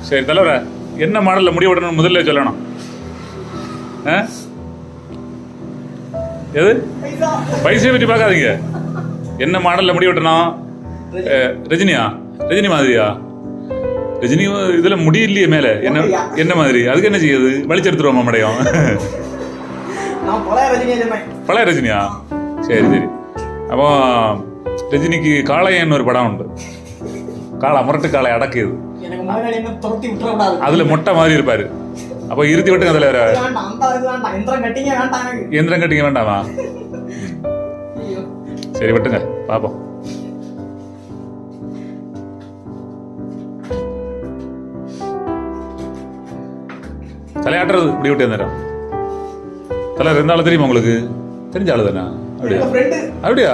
சரி தலைவர, என்ன மாடலில் முடி விடணும்னு முதல்ல சொல்லணும். எது பைசையை பற்றி பார்க்காதீங்க. என்ன மாடலில் முடி வெட்டணும்? ரஜினியா? ரஜினி மாதிரியா? ரஜினி இதில் முடி இல்லையே மேலே. என்ன மாதிரி? அதுக்கு என்ன செய்யுது? வலிச்செடுத்துருவோம் மடையும். பழைய ரஜினியா? சரி சரி. அப்போ ரஜினிக்கு காளையன்னு ஒரு படம் உண்டு. காளை, முரட்டு காளை அடக்குது. அதுல மொட்டை மாதிரி இருப்பாரு. அப்போ இருத்தி விட்டுங்க அதுல. எந்திரம் கட்டிங்க வேண்டாமா? சரி விட்டுங்க பாப்போம். தலையாட்டுறது இப்படி விட்டு நேரம். தலை இருந்தாலும் தெரியுமா உங்களுக்கு? தெரிஞ்ச ஆளு தானே? அப்படியா? அப்படியா?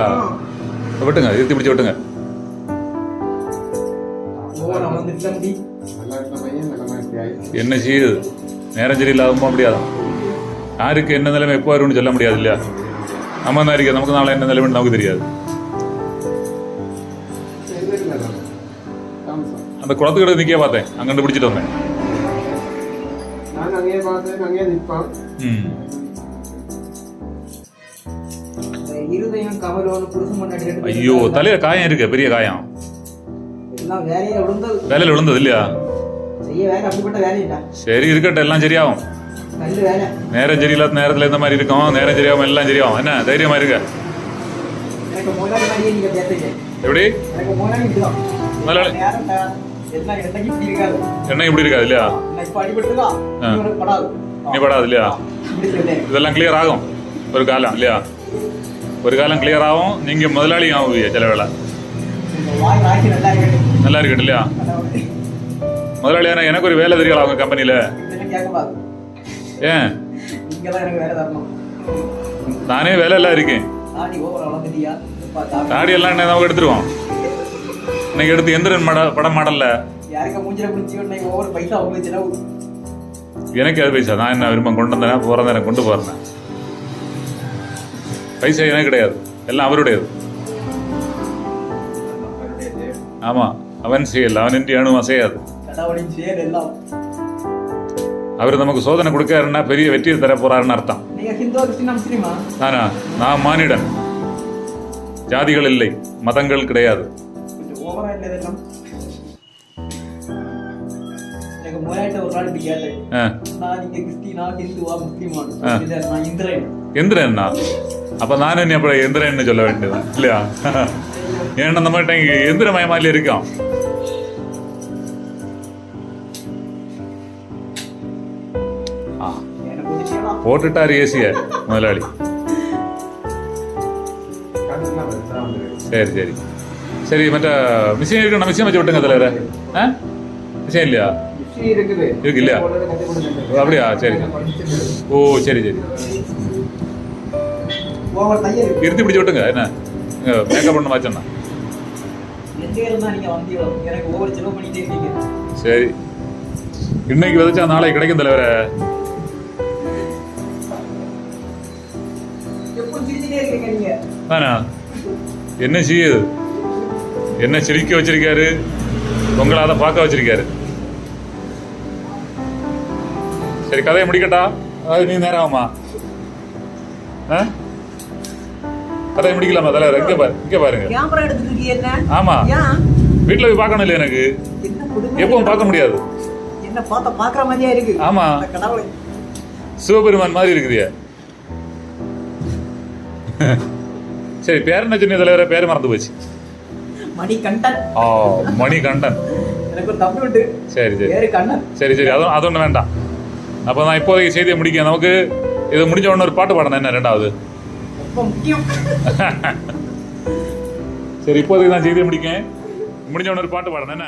விட்டுங்க, இருத்தி பிடிச்சி விட்டுங்க. என்ன செய்யுது? நேரம் சரியில்லாத முடியாது. யாருக்கு என்ன நிலைமை எப்போ வரும்னு சொல்ல முடியாது இல்லையா? நம்ம தான் இருக்க, நமக்கு நாளை என்ன நிலைமைன்னு நமக்கு தெரியாது. அந்த குளத்துக்கிட்ட நிக்க பார்த்தேன், அங்கிட்டு பிடிச்சிட்டு வந்தேன். ஐயோ, தலையில காயம் இருக்கு, பெரிய காயம். வேலையில விழுந்தது இல்லையா? சரி இருக்கட்டும், எல்லாம் சரியாகும். நேரம் சரியில்லாத நேரத்துல இந்த மாதிரி இருக்கும். நேரம் சரியாகும், எல்லாம் சரியாகும். என்ன தைரியமா இருக்க? எப்படி என்ன இப்படி இருக்காது இல்லையா? நீ படாது இல்லையா? இதெல்லாம் கிளியர் ஆகும் ஒரு காலம் இல்லையா? ஒரு காலம் கிளியர் ஆகும். நீங்க முதலாளி ஆகுவீங்க சில வேலை. நல்லா இருக்கட்டும் இல்லையா? முதலாளியான எனக்கு ஒரு வேலை தெரியல அவங்க கம்பெனியில. ஏன் நானே வேலை எல்லாம் இருக்கேன். தாடி எல்லாம் என்ன நமக்கு எடுத்துருவோம். இன்னைக்கு எடுத்து எந்திரன் படம் மாடல்ல எனக்கு அது பைசா. நான் என்ன விரும்பம் கொண்டு வந்தேன், போறேன், எனக்கு கொண்டு போறேன். பைசா எனக்கு கிடையாது, எல்லாம் அவருடையது. ஆமா, அவன் செயல், அவனின்றி அணு அசையாது. அவர் நமக்கு சோதனை கொடுக்காருன்னா பெரிய வெற்றியை தர போறாருன்னு அர்த்தம். நானா? நான் மானிடன். ஜாதிகள் இல்லை, மதங்கள் கிடையாது. எந்திரன்னா அப்ப நான் என்ன அப்ப எந்திரன்னு சொல்ல வேண்டியதான் இல்லையா? ஏன்னா நம்மகிட்ட எந்திரமயமாதிரி இருக்கோம். போட்டுட்டார் ஏசிய முதலாளி. சரி சரி சரி. மற்ற மிஷின் இருக்கு, நான் மிஷின் வச்சு விட்டுங்க தலைவர. மிஷின் இல்லையா? இருக்கு இல்லையா? அப்படியா? சரி. ஓ சரி சரி. இருத்தி பிடிச்சி விட்டுங்க. என்ன மேக்கப் பண்ண மாச்சோன்னா? சரி, இன்னைக்கு விதைச்சா நாளைக்கு கிடைக்கும் தலைவர. என்ன செய்யுது? என்ன சிரிக்க வச்சிருக்காரு, உங்களை அதை பார்க்க வச்சிருக்காரு. சரி, கதையை முடிக்கட்டா? அதாவது நீ நேரம் ஆகுமா? கதையை முடிக்கலாமா தலைவர்? இங்க பாரு, இங்க பாருங்க. ஆமா, வீட்டுல போய் பார்க்கணும் இல்லையா? எனக்கு எப்பவும் பார்க்க முடியாது. ஆமா, சிவபெருமான் மாதிரி இருக்குதியா? சரி, பேர் என்ன சொன்ன தலைவர? பேர் மறந்து போச்சு. மணிகண்டன். ஓ, மணிகண்டன். சரி சரி சரி சரி. அது ஒன்றும் வேண்டாம். அப்போ நான் இப்போதைக்கு செய்தியை முடிக்க. நமக்கு இதை முடிஞ்ச உடனே ஒரு பாட்டு பாடணும். என்ன ரெண்டாவது? சரி, இப்போதைக்கு நான் செய்தியை முடிக்க. முடிஞ்ச உடனே ஒரு பாட்டு பாடணும். என்ன?